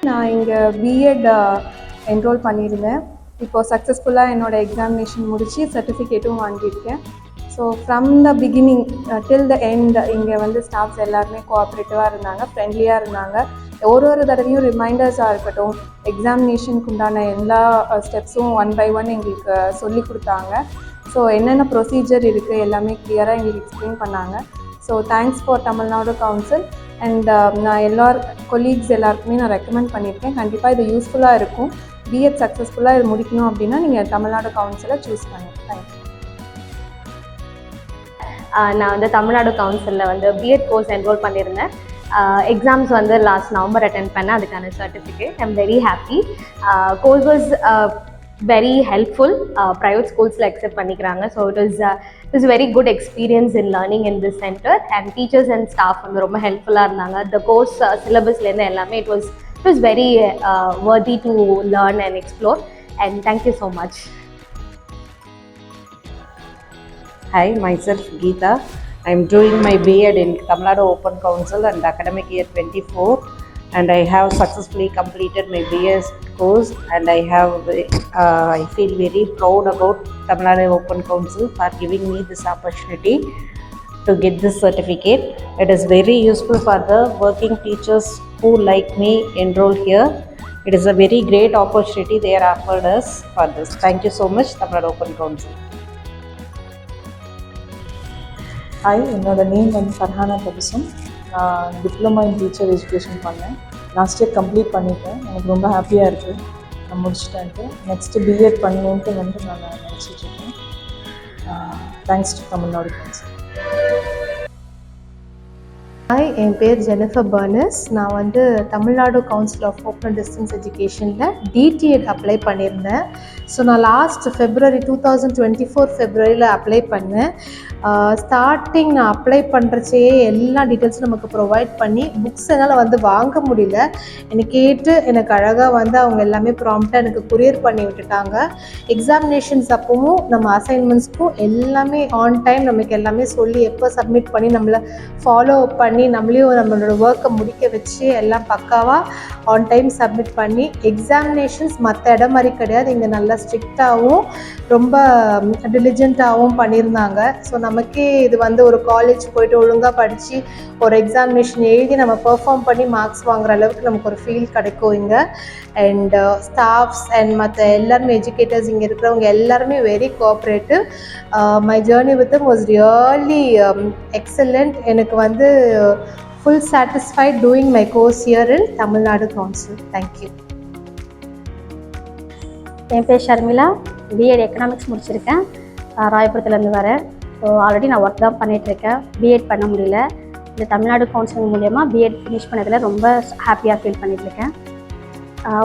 நான் இங்கே BEd enrol பண்ணியிருந்தேன். இப்போது சக்ஸஸ்ஃபுல்லாக என்னோடய எக்ஸாமினேஷன் முடித்து சர்டிஃபிகேட்டும் வாங்கியிருக்கேன். So from the beginning till the end இங்கே வந்து ஸ்டாஃப்ஸ் எல்லாருமே கோஆப்ரேட்டிவாக இருந்தாங்க, ஃப்ரெண்ட்லியாக இருந்தாங்க. ஒரு தடவையும் ரிமைண்டர்ஸாக இருக்கட்டும், எக்ஸாமினேஷனுக்கு உண்டான எல்லா ஸ்டெப்ஸும் ஒன் பை ஒன் எங்களுக்கு சொல்லி கொடுத்தாங்க. ஸோ என்னென்ன ப்ரொசீஜர் இருக்குது எல்லாமே கிளியராக எங்களுக்கு எக்ஸ்பிளைன் பண்ணாங்க. So thanks for Tamil Nadu council. And நான் கொலீக்ஸ் எல்லாருக்குமே நான் ரெக்கமெண்ட் பண்ணியிருக்கேன். கண்டிப்பாக இது யூஸ்ஃபுல்லாக இருக்கும். பிஎட் சக்ஸஸ்ஃபுல்லாக இது முடிக்கணும் அப்படின்னா நீங்கள் தமிழ்நாடு கவுன்சிலை சூஸ் பண்ணுங்கள். தேங்க்யூ. நான் வந்து தமிழ்நாடு கவுன்சிலில் வந்து பிஎட் கோர்ஸ் என்ரோல் பண்ணியிருந்தேன். எக்ஸாம்ஸ் வந்து லாஸ்ட் நவம்பர் அட்டென்ட் பண்ணேன். அதுக்கான certificate I am very happy. Course was very helpful. Private schools accept பண்ணிக்கிறாங்க. So it was very good experience in learning in this center, and teachers and staff வந்து ரொம்ப ஹெல்ப்ஃபுல்லாக இருந்தாங்க. The course syllabusலேருந்து எல்லாமே it was very worthy to learn and explore, and thank you so much. Hi, myself Geeta. I am doing my B.Ed in Tamil Nadu Open Council and academic year 24. And I have successfully completed my BS course, and I feel very proud about Tamil Nadu Open Council for giving me this opportunity to get this certificate. It is very useful for the working teachers who like me enroll here. It is a very great opportunity they are offered us for this. Thank you so much, Tamil Nadu Open Council. Hi, என்னோட name வந்து ஃபர்ஹானா தபசும். நான் diploma in teacher education பண்ணேன். Last year complete பண்ணிட்டேன். எனக்கு ரொம்ப ஹாப்பியாக இருக்குது நான் முடிச்சுட்டேன்ட்டு. நெக்ஸ்ட்டு பிஎட் பண்ணணுன்ட்டு வந்து நான் நினச்சிட்ருக்கேன். Thanks to Tamil Nadu council. Hi, என் பேர் ஜெனிஃபர் பர்னஸ். நான் வந்து Tamil Nadu council of open distance எஜுகேஷனில் டிடிஎட் அப்ளை பண்ணியிருந்தேன். ஸோ நான் லாஸ்ட் ஃபெப்ரவரி 2024 ஃபெப்ரவரியில் அப்ளை பண்ணேன். ஸ்டார்டிங் நான் அப்ளை பண்ணுறச்சே எல்லா டீட்டெயில்ஸும் நமக்கு ப்ரொவைட் பண்ணி புக்ஸ் என்னால் வந்து வாங்க முடியல. எனக்கு கேட்டு எனக்கு அழகாக வந்து அவங்க எல்லாமே ப்ராம்ப்டாக எனக்கு கொரியர் பண்ணி விட்டுட்டாங்க. எக்ஸாமினேஷன்ஸ் அப்பவும் நம்ம அசைன்மெண்ட்ஸ்க்கும் எல்லாமே ஆன் டைம் நமக்கு எல்லாமே சொல்லி எப்போ சப்மிட் பண்ணி நம்மளை ஃபாலோ அப் பண்ணி நம்மளையும் நம்மளோட ஒர்க்கை முடிக்க வச்சு எல்லாம் பக்காவாக ஆன் டைம் சப்மிட் பண்ணி எக்ஸாமினேஷன்ஸ் மற்ற இடம் மாதிரி கிடையாது. இங்கே நல்லா ஸ்ட்ரிக்டாகவும் ரொம்ப டிலிஜென்ட்டாகவும் பண்ணியிருந்தாங்க. ஸோ நமக்கே இது வந்து ஒரு காலேஜ் போய்ட்டு ஒழுங்காக படித்து ஒரு எக்ஸாமினேஷன் எழுதி நம்ம பெர்ஃபார்ம் பண்ணி மார்க்ஸ் வாங்குற அளவுக்கு நமக்கு ஒரு ஃபீல் கிடைக்கும் இங்கே. அண்ட் ஸ்டாஃப்ஸ் அண்ட் மற்ற எல்லாருமே எஜுகேட்டர்ஸ் இங்கே இருக்கிறவங்க எல்லாருமே very cooperative. My journey with them was really excellent. எனக்கு வந்து full satisfied doing my course here in Tamil Nadu council. Thank you. என் பேர் ஷர்மிளா. பிஎட் எக்கனாமிக்ஸ் முடிச்சிருக்கேன். ராயபுரத்துலேருந்து வரேன். ஸோ ஆல்ரெடி நான் ஒர்க் தான் பண்ணிகிட்ருக்கேன். பிஎட் பண்ண முடியல. இந்த தமிழ்நாடு கவுன்சிலிங் மூலயமா பிஎட் ஃபினிஷ் பண்ணதில் ரொம்ப ஹாப்பியாக ஃபீல் பண்ணிகிட்ருக்கேன்.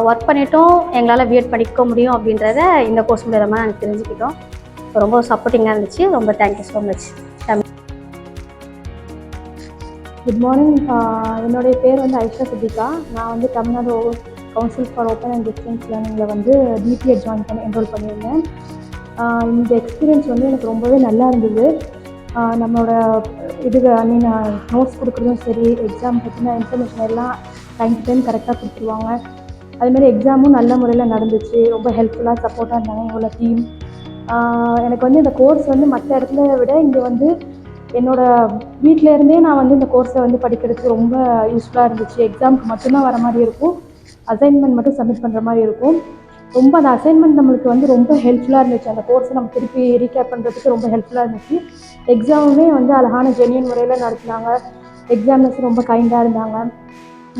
ஒர்க் பண்ணிவிட்டும் எங்களால் பிஎட் படிக்க முடியும் அப்படின்றத இந்த கோர்ஸ் மூலமாக நாங்கள் தெரிஞ்சுக்கிட்டோம். ரொம்ப சப்போர்ட்டிங்காக இருந்துச்சு. ரொம்ப thank you so much. Good morning. என்னுடைய பேர் வந்து ஐஷா சித்திகா. நான் வந்து Tamil Nadu council for open and distance லேர்னிங்கில் வந்து பிபிஎட் ஜாயின் பண்ணி என்ரோல் பண்ணியிருந்தேன். இந்த எக்ஸ்பீரியன்ஸ் வந்து எனக்கு ரொம்பவே நல்லா இருந்தது. நம்மளோட நோட்ஸ் கொடுக்குறதும் சரி, எக்ஸாம் பற்றின இன்ஃபர்மேஷன் எல்லாம் டைம் டு டைம் கரெக்டாக கொடுத்துருவாங்க. அதுமாதிரி எக்ஸாமும் நல்ல முறையில் நடந்துச்சு. ரொம்ப ஹெல்ப்ஃபுல்லாக சப்போர்ட்டாக இருந்தாங்க எங்களோட டீம். எனக்கு வந்து இந்த கோர்ஸ் வந்து மற்ற இடத்துல விட இங்கே வந்து என்னோடய வீட்டிலேருந்தே நான் வந்து இந்த கோர்ஸை வந்து படிக்கிறதுக்கு ரொம்ப யூஸ்ஃபுல்லாக இருந்துச்சு. எக்ஸாமுக்கு மட்டும்தான் வர மாதிரி இருக்கும், அசைன்மெண்ட் மட்டும் சப்மிட் பண்ணுற மாதிரி இருக்கும். ரொம்ப அந்த அசைன்மெண்ட் நம்மளுக்கு வந்து ரொம்ப ஹெல்ப்ஃபுல்லாக இருந்துச்சு. அந்த கோர்ஸை நம்ம திருப்பி ரீகேப் பண்ணுறதுக்கு ரொம்ப ஹெல்ப்ஃபுல்லாக இருந்துச்சு. எக்ஸாமுமே வந்து அழகான ஜென்யூன் முறையில் நடத்தினாங்க. எக்ஸாமினர்ஸ் ரொம்ப கைண்டாக இருந்தாங்க.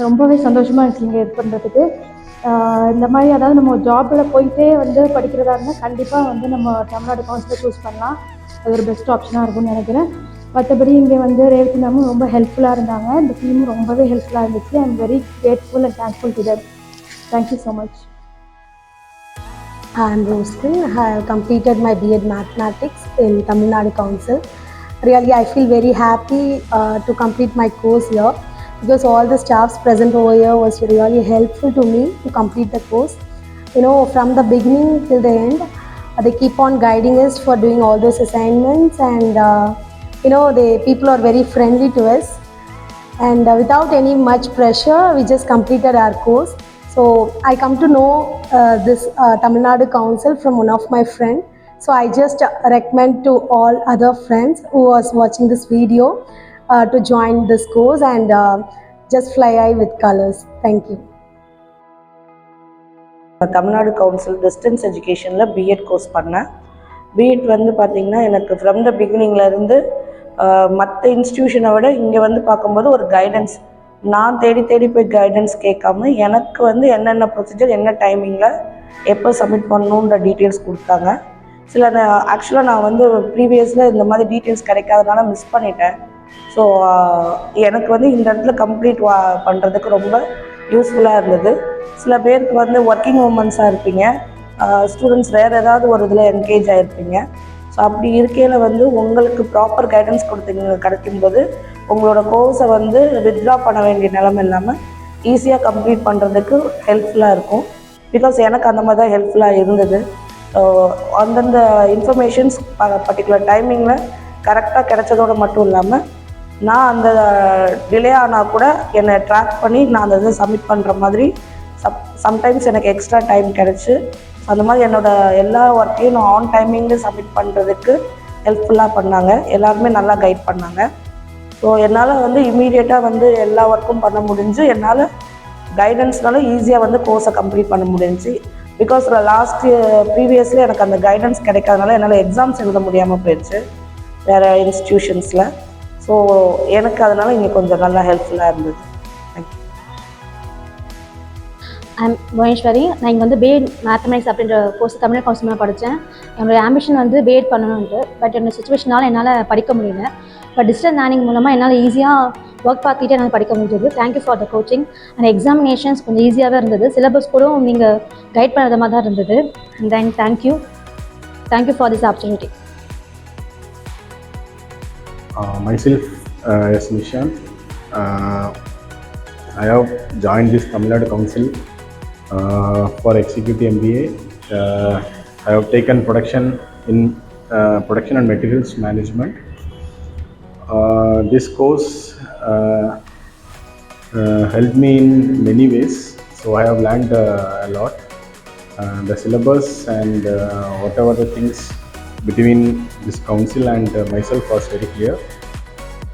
ரொம்பவே சந்தோஷமாக இருந்துச்சு இங்கே இது பண்ணுறதுக்கு. இந்த மாதிரி அதாவது நம்ம ஜாபில் போயிட்டே வந்து படிக்கிறதா இருந்தால் கண்டிப்பாக வந்து நம்ம தமிழ்நாடு கவுன்சிலை சூஸ் பண்ணலாம். அது ஒரு பெஸ்ட் ஆப்ஷனாக இருக்கும்னு நினைக்கிறேன். மற்றபடி இங்கே வந்து ரேவதி மேமும் ரொம்ப ஹெல்ப்ஃபுல்லாக இருந்தாங்க. இந்த டீமும் ரொம்பவே ஹெல்ப்ஃபுல்லாக இருந்துச்சு. I am very grateful and thankful to that. Thank you so much. I am Roslyn. I have completed my B.Ed Mathematics in Tamil Nadu Council. Really, I feel very happy to complete my course here because all the staffs present over here was really helpful to me to complete the course. You know, from the beginning till the end, they keep on guiding us for doing all those assignments, and you know, the people are very friendly to us, and without any much pressure, we just completed our course. So So I come to know this Tamil Nadu Council from one of my friend. So I just recommend to all other friends who was watching this video to join this course and just fly high with colors. Thank you. Tamil Nadu council distance எஜுகேஷனில் B Ed course பண்ணேன். B Ed வந்து பார்த்திங்கன்னா எனக்கு from the பிகினிங்லேருந்து மற்ற இன்ஸ்டியூஷனை விட இங்கே வந்து பார்க்கும்போது ஒரு கைடன்ஸ், நான் தேடி தேடி போய் கைடன்ஸ் கேட்காம எனக்கு வந்து என்னென்ன ப்ரொசீஜர், என்ன டைமிங்கில் எப்போ சப்மிட் பண்ணணுன்ற டீட்டெயில்ஸ் கொடுத்தாங்க. சில ஆக்சுவலாக நான் வந்து ப்ரீவியஸில் இந்த மாதிரி டீட்டெயில்ஸ் கிடைக்காதனால மிஸ் பண்ணிட்டேன். ஸோ எனக்கு வந்து இந்த இடத்துல கம்ப்ளீட் பண்ணுறதுக்கு ரொம்ப யூஸ்ஃபுல்லாக இருந்தது. சில பேருக்கு வந்து ஒர்க்கிங் உமன்ஸாக இருப்பீங்க, ஸ்டூடெண்ட்ஸ் வேறு ஏதாவது ஒரு இதில் என்கேஜ் ஆகிருப்பீங்க. ஸோ அப்படி இருக்கையில் வந்து உங்களுக்கு ப்ராப்பர் கைடன்ஸ் கிடைக்கும்போது உங்களோட கோர்ஸை வந்து வித்ட்ரா பண்ண வேண்டிய நிலைமை இல்லாமல் ஈஸியாக கம்ப்ளீட் பண்ணுறதுக்கு ஹெல்ப்ஃபுல்லாக இருக்கும். பிகாஸ் எனக்கு அந்த மாதிரி தான் ஹெல்ப்ஃபுல்லாக இருந்தது. அந்தந்த இன்ஃபர்மேஷன்ஸ் பர்டிகுலர் டைமிங்கில் கரெக்டாக கிடைச்சதோடு மட்டும் இல்லாமல் நான் அந்த டிலே ஆனால் கூட என்னை ட்ராக் பண்ணி நான் அந்த இதை சப்மிட் பண்ணுற மாதிரி சம்டைம்ஸ் எனக்கு எக்ஸ்ட்ரா டைம் கிடச்சி அந்த மாதிரி என்னோடய எல்லா ஒர்க்கையும் நான் ஆன் டைமிங்கில் சப்மிட் பண்ணுறதுக்கு ஹெல்ப்ஃபுல்லாக பண்ணாங்க. எல்லாருமே நல்லா கைட் பண்ணாங்க. ஸோ என்னால் வந்து இமீடியட்டாக வந்து எல்லா ஒர்க்கும் பண்ண முடிஞ்சு, என்னால் கைடன்ஸ்னால ஈஸியாக வந்து கோர்ஸை கம்ப்ளீட் பண்ண முடிஞ்சு. பிகாஸ் ப்ரீவியஸ்லி எனக்கு அந்த கைடன்ஸ் கிடைக்காதனால என்னால் எக்ஸாம்ஸ் எழுத முடியாமல் போயிடுச்சு வேறு இன்ஸ்டிடியூஷன்ஸில். ஸோ எனக்கு அதனால் இங்கே கொஞ்சம் நல்லா ஹெல்ப்ஃபுல்லாக இருந்தது. தேங்க்யூ. ஐம் புவனேஸ்வரி. நான் இங்கே வந்து பிஎட் மேத்தமெட்டிக்ஸ் அப்படின்ற கோர்ஸ் தமிழ் கவுன்சிலில் படித்தேன். என்னோடய ஆம்பிஷன் வந்து பிஎட் பண்ணணுன்ட்டு. பட் என்னோட சுச்சுவேஷனால் என்னால் படிக்க முடியல. பட் டிஸ்டன்ஸ் லேர்னிங் மூலமாக என்னால் ஈஸியாக ஒர்க் பார்த்துக்கிட்டே என்னால் படிக்க முடிஞ்சது. Thank you for the coaching. And examinations கொஞ்சம் ஈஸியாகவே இருந்தது. சிலபஸ் கூட நீங்கள் கைட் பண்ணுற மாதிரி தான் இருந்தது. And then thank you for this opportunity. Myself as Nishant. I have joined this Tamil Nadu Council for Executive MBA. I have taken production and materials management. This course helped me in many ways. So I have learned a lot. The syllabus and whatever the things between this council and myself was very clear,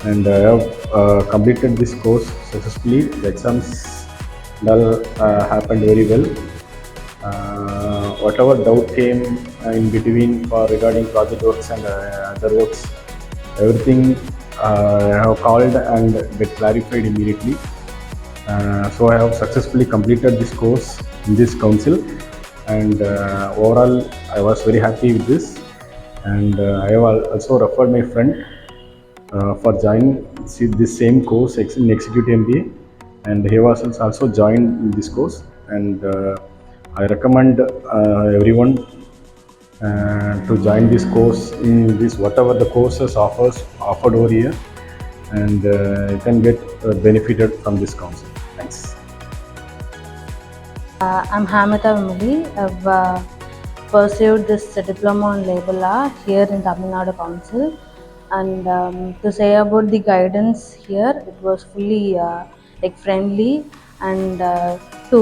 and I have completed this course successfully. The exams all happened very well. Whatever doubt came in between regarding project works and other works, everything I have called and get clarified immediately. So I have successfully completed this course in this council, and overall I was very happy with this. And I have also referred my friend for joining this same course in Executive MBA, and he was also joined in this course. And I recommend everyone to join this course in this whatever the courses offered over here, and you can get benefited from this council. Thanks. I'm Hamita Vimuli. I've pursued this diploma on label art here in Tamil Nadu Council, and to say about the guidance here, it was fully friendly, and to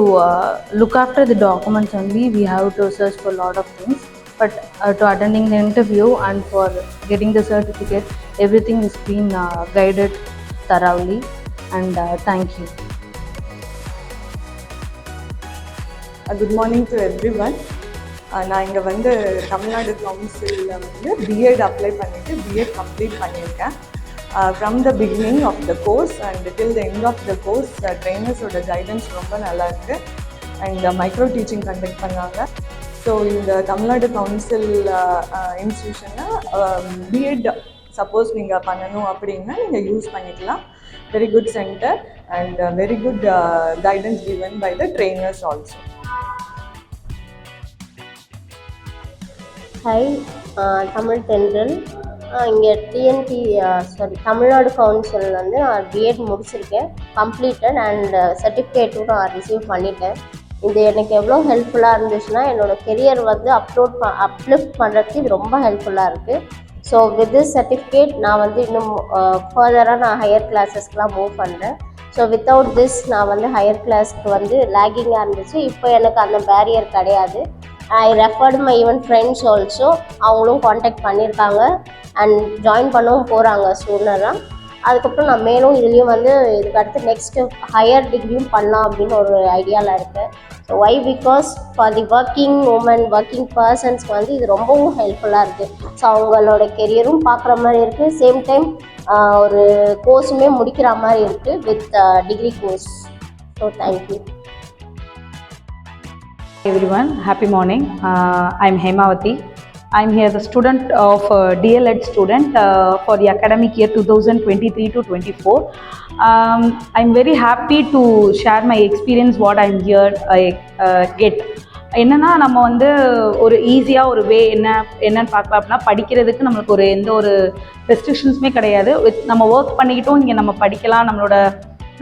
look after the documents only we have to search for a lot of things, but to attending the interview and for getting the certificate, everything is been guided thoroughly, and thank you. Good morning to everyone. நான் இங்கே வந்து தமிழ்நாடு கவுன்சிலில் வந்து B Ed apply பண்ணிவிட்டு B Ed complete பண்ணியிருக்கேன். From the beginning of the course and till the end of the course ட்ரெயினர்ஸோட guidance ரொம்ப நல்லாயிருக்கு. அண்ட் மைக்ரோ டீச்சிங் கண்டக்ட் பண்ணாங்க. ஸோ இந்த தமிழ்நாடு கவுன்சில் இன்ஸ்டியூஷனில் பிஎட் சப்போஸ் நீங்கள் பண்ணணும் அப்படின்னா நீங்கள் யூஸ் பண்ணிக்கலாம். Very good centre and very good guidance given by the trainers also. Hi, Tamil Thendral. இங்கே தமிழ்நாடு கவுன்சில் வந்து நான் பிஎட் முடிச்சிருக்கேன், கம்ப்ளீட்டட், அண்ட் சர்டிஃபிகேட்டும் நான் ரிசீவ் பண்ணிட்டேன். இது எனக்கு எவ்வளோ ஹெல்ப்ஃபுல்லாக இருந்துச்சுன்னா என்னோடய கெரியர் வந்து அப்லிஃப்ட் பண்ணுறதுக்கு இது ரொம்ப ஹெல்ப்ஃபுல்லாக இருக்குது. ஸோ வித் திஸ் சர்டிஃபிகேட் நான் வந்து இன்னும் ஃபர்தராக நான் ஹையர் கிளாஸஸ்க்கெலாம் மூவ் பண்ணுறேன். ஸோ வித்தவுட் திஸ் நான் வந்து ஹையர் கிளாஸ்க்கு வந்து லேகிங்காக இருந்துச்சு. இப்போ எனக்கு அந்த பேரியர் கிடையாது. I referred my even friends also, அவங்களும் காண்டாக்ட் பண்ணியிருக்காங்க அண்ட் ஜாயின் பண்ணவும் போகிறாங்க சூனராக. அதுக்கப்புறம் நான் மேலும் இதுலேயும் வந்து இதுக்கு அடுத்து நெக்ஸ்ட்டு ஹையர் டிகிரியும் பண்ணலாம் அப்படின்னு ஒரு ஐடியாவில் இருக்கேன். So why because for the working women working பர்சன்ஸ்க்கு வந்து இது ரொம்பவும் ஹெல்ப்ஃபுல்லாக இருக்குது. ஸோ அவங்களோட கெரியரும் பார்க்குற மாதிரி இருக்குது, சேம் டைம் ஒரு கோர்ஸுமே முடிக்கிற மாதிரி இருக்குது with degree course. So thank you. Everyone, happy morning. I'm Hemavati. I'm here the student of DLED student for the academic year 2023 to 24. I'm very happy to share my experience what I'm here get. என்னன்னா நம்ம வந்து ஒரு ஈஸியாக ஒரு வே என்னன்னு பார்க்கலாம் அப்படின்னா, படிக்கிறதுக்கு நம்மளுக்கு ஒரு எந்த ஒரு ரெஸ்ட்ரிக்ஷன்ஸுமே கிடையாது. நம்ம ஒர்க் பண்ணிக்கிட்டோம் இங்கே நம்ம படிக்கலாம்.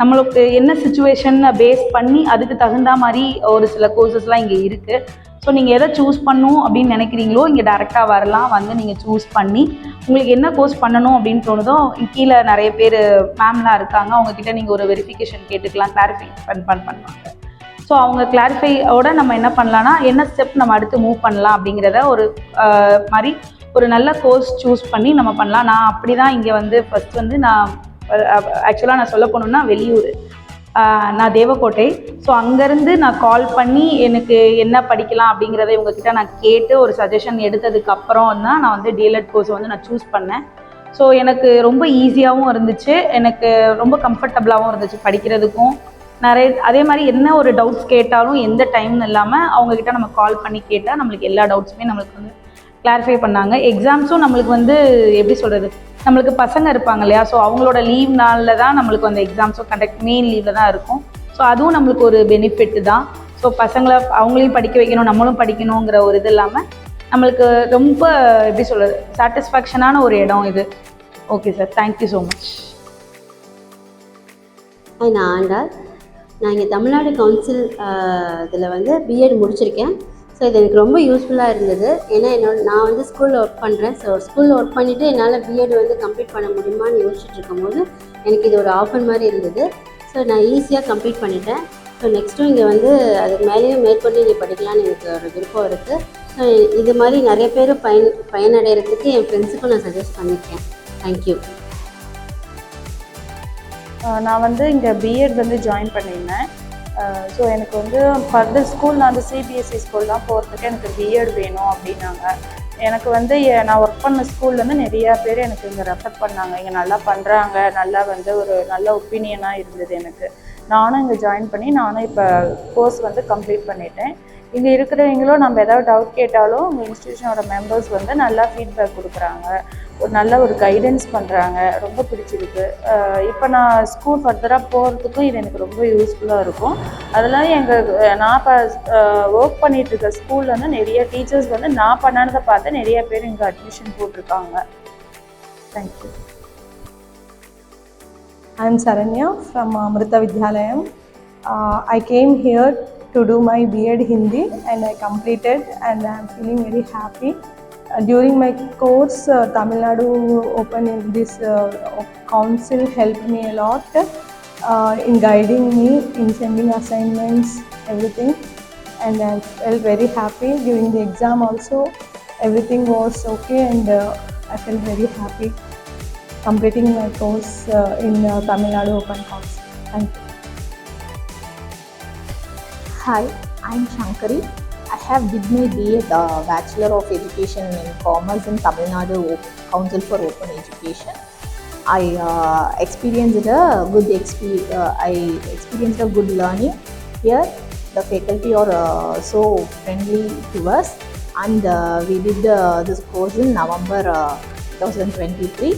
நம்மளுக்கு என்ன சுச்சுவேஷன் பேஸ் பண்ணி அதுக்கு தகுந்த மாதிரி ஒரு சில கோர்சஸ்லாம் இங்கே இருக்குது. ஸோ நீங்கள் எதை சூஸ் பண்ணணும் அப்படின்னு நினைக்கிறீங்களோ இங்கே டேரெக்டாக வரலாம். வந்து நீங்கள் சூஸ் பண்ணி உங்களுக்கு என்ன கோர்ஸ் பண்ணணும் அப்படின்னு தோணுதோ கீழே நிறைய பேர் மேம்லாம் இருக்காங்க, அவங்கக்கிட்ட நீங்கள் ஒரு வெரிஃபிகேஷன் கேட்டுக்கலாம், கிளாரிஃபை பண்ணுவாங்க. ஸோ அவங்க கிளாரிஃபையோட நம்ம என்ன பண்ணலான்னா என்ன ஸ்டெப் நம்ம அடுத்து மூவ் பண்ணலாம் அப்படிங்கிறத ஒரு மாதிரி ஒரு நல்ல கோர்ஸ் சூஸ் பண்ணி நம்ம பண்ணலாம். நான் அப்படி தான் இங்கே வந்து ஃபஸ்ட் வந்து ஆக்சுவலாக நான் சொல்ல போனோம்னா வெளியூர், நான் தேவக்கோட்டை. ஸோ அங்கேருந்து நான் கால் பண்ணி எனக்கு என்ன படிக்கலாம் அப்படிங்கிறத இவங்கக்கிட்ட நான் கேட்டு ஒரு சஜஷன் எடுத்ததுக்கப்புறம் தான் நான் வந்து டிஎல்எட் கோர்ஸ் வந்து நான் சூஸ் பண்ணேன். ஸோ எனக்கு ரொம்ப ஈஸியாகவும் இருந்துச்சு, எனக்கு ரொம்ப கம்ஃபர்டபுளாகவும் இருந்துச்சு படிக்கிறதுக்கும். அதே மாதிரி என்ன ஒரு டவுட்ஸ் கேட்டாலும் எந்த டைம்னு இல்லாமல் அவங்கக்கிட்ட நம்ம கால் பண்ணி கேட்டால் நம்மளுக்கு எல்லா டவுட்ஸுமே நம்மளுக்கு வந்து கிளாரிஃபை பண்ணாங்க. எக்ஸாம்ஸும் நம்மளுக்கு வந்து எப்படி சொல்கிறது, நம்மளுக்கு பசங்க இருப்பாங்க இல்லையா, ஸோ அவங்களோட லீவ் நாளில் தான் நம்மளுக்கு அந்த எக்ஸாம்ஸும் மெயின் லீவில் தான் இருக்கும். ஸோ அதுவும் நம்மளுக்கு ஒரு பெனிஃபிட் தான். ஸோ பசங்களை அவங்களையும் படிக்க வைக்கணும், நம்மளும் படிக்கணுங்கிற ஒரு இது இல்லாமல் நம்மளுக்கு ரொம்ப எப்படி சொல்கிறது சாட்டிஸ்ஃபேக்ஷனான ஒரு இடம் இது. Okay sir, thank you so much. நான் ஆண்டாள். நான் இங்கே தமிழ்நாடு கவுன்சில் இதில் வந்து பிஎட் முடிச்சிருக்கேன். ஸோ இது எனக்கு ரொம்ப யூஸ்ஃபுல்லாக இருந்தது. ஏன்னா நான் வந்து ஸ்கூலில் ஒர்க் பண்ணுறேன். ஸோ ஸ்கூலில் ஒர்க் பண்ணிவிட்டு என்னால் பிஎட் வந்து கம்ப்ளீட் பண்ண முடியுமான்னு யோசிச்சுட்டு இருக்கும்போது எனக்கு இது ஒரு ஆஃபர் மாதிரி இருந்தது. ஸோ நான் ஈஸியாக கம்ப்ளீட் பண்ணிட்டேன். ஸோ நெக்ஸ்ட்டும் இங்கே வந்து அதுக்கு மேலேயும் மேற்கொண்டு இங்கே படிக்கலான்னு எனக்கு ஒரு விருப்பம் இருக்குது. ஸோ இது மாதிரி நிறைய பேர் பயனடைகிறதுக்கு என் ஃப்ரெண்ட்ஸுக்கும் நான் சஜஸ்ட் பண்ணியிருக்கேன். தேங்க்யூ. நான் வந்து இங்கே பிஎட் வந்து ஜாயின் பண்ணியிருந்தேன். ஸோ எனக்கு வந்து ஃபர்தர் ஸ்கூல் நான் வந்து சிபிஎஸ்சி ஸ்கூல்லாம் போகிறதுக்கு எனக்கு பிஎட் வேணும் அப்படின்னாங்க. எனக்கு வந்து நான் ஒர்க் பண்ண ஸ்கூல்லேருந்து நிறையா பேர் எனக்கு இங்கே ரெஃபர் பண்ணாங்க. இங்கே நல்லா பண்ணுறாங்க, நல்லா வந்து ஒரு நல்ல ஒப்பீனியனாக இருந்தது எனக்கு. நானும் இங்கே ஜாயின் பண்ணி நானும் இப்போ கோர்ஸ் வந்து கம்ப்ளீட் பண்ணிட்டேன். இங்கே இருக்கிறவங்களும் நம்ம ஏதாவது டவுட் கேட்டாலும் உங்கள் இன்ஸ்டியூஷனோட மெம்பர்ஸ் வந்து நல்லா ஃபீட்பேக் கொடுக்குறாங்க, ஒரு நல்ல ஒரு கைடன்ஸ் பண்ணுறாங்க. ரொம்ப பிடிச்சிருக்கு. இப்போ நான் ஸ்கூல் ஃபர்தராக போகிறதுக்கும் இது எனக்கு ரொம்ப யூஸ்ஃபுல்லாக இருக்கும். அதெல்லாம் நான் இப்போ ஒர்க் பண்ணிகிட்ருக்க ஸ்கூலில் வந்து நிறைய டீச்சர்ஸ் வந்து நான் பண்ணானதை பார்த்து நிறைய பேர் இங்கே அட்மிஷன் போட்டிருக்காங்க. Thank you. I am Saranya from Amrita Vidyalayam. I came here to do my B.Ed Hindi and I completed and I am feeling very happy. During my course, Tamil Nadu Open in this council helped me a lot in guiding me, in sending assignments, everything, and I felt very happy. During the exam also, everything was okay and I felt very happy completing my course in Tamil Nadu Open Council. Thank you. Hi, I'm Shankari. I have did my BA Bachelor of Education in Commerce in Tamil Nadu Council for Open Education. I experienced a good learning here. The faculty are so friendly to us, and we did this course in November 2023.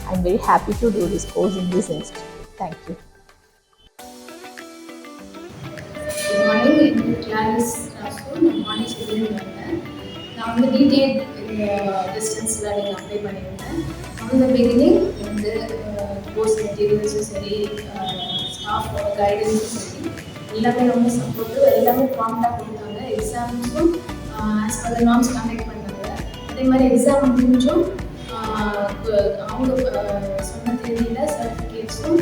I'm very happy to do this course in this institute. Thank you. Good morning, I'm Clarice Rasu. நான் morning student வந்தேன். நான் வந்து DTEd distance learning apply பண்ணியிருந்தேன். From the beginning வந்து course மெட்டீரியல்ஸும் சரி, ஸ்டாஃபோட கைடன்ஸும் சரி, எல்லாமே ரொம்ப சப்போர்ட்டிவ், எல்லாமே ப்ராம்ப்டாக கொடுத்தாங்க. எக்ஸாம்ஸும் as per the norms conduct பண்ணாங்க. அதே மாதிரி எக்ஸாம் முடிஞ்சும் அவங்க சொன்ன தேதியில் சர்டிஃபிகேட்ஸும்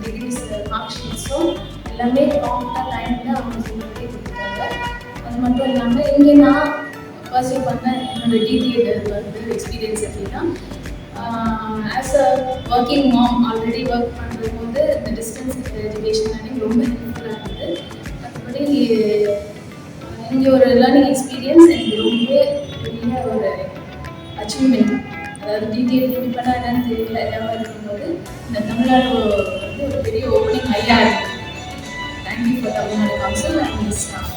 டிகிரிஸ் மார்க் ஷீட்ஸும் எல்லாமே ப்ராப்பராக டைமில் அவங்க சொல்லிட்டு கொடுத்துட்டாங்க. அது மட்டும் இல்லாமல் இங்கே நான் பர்சியூ பண்ண என்னோட டிடிஎட் வந்து எக்ஸ்பீரியன்ஸ் எப்படின்னா, as a working mom already work பண்ணுறது போது இந்த டிஸ்டன்ஸ் எஜுகேஷன் எனக்கு ரொம்ப ஹெல்ப்ஃபுல்லாக இருந்தது. மற்றபடி இங்கே ஒரு லேர்னிங் எக்ஸ்பீரியன்ஸ் எனக்கு ரொம்ப பெரிய ஒரு அச்சீவ்மெண்ட். அதாவது டிடிஎட் முடிப்பேனா என்னன்னு தெரியல, எல்லாம் இருக்கும்போது இந்த தமிழ்நாடு வந்து ஒரு பெரிய ஓப்பனிங் ஐயா இருக்குது. Thank you for Tamil Nadu council and staff.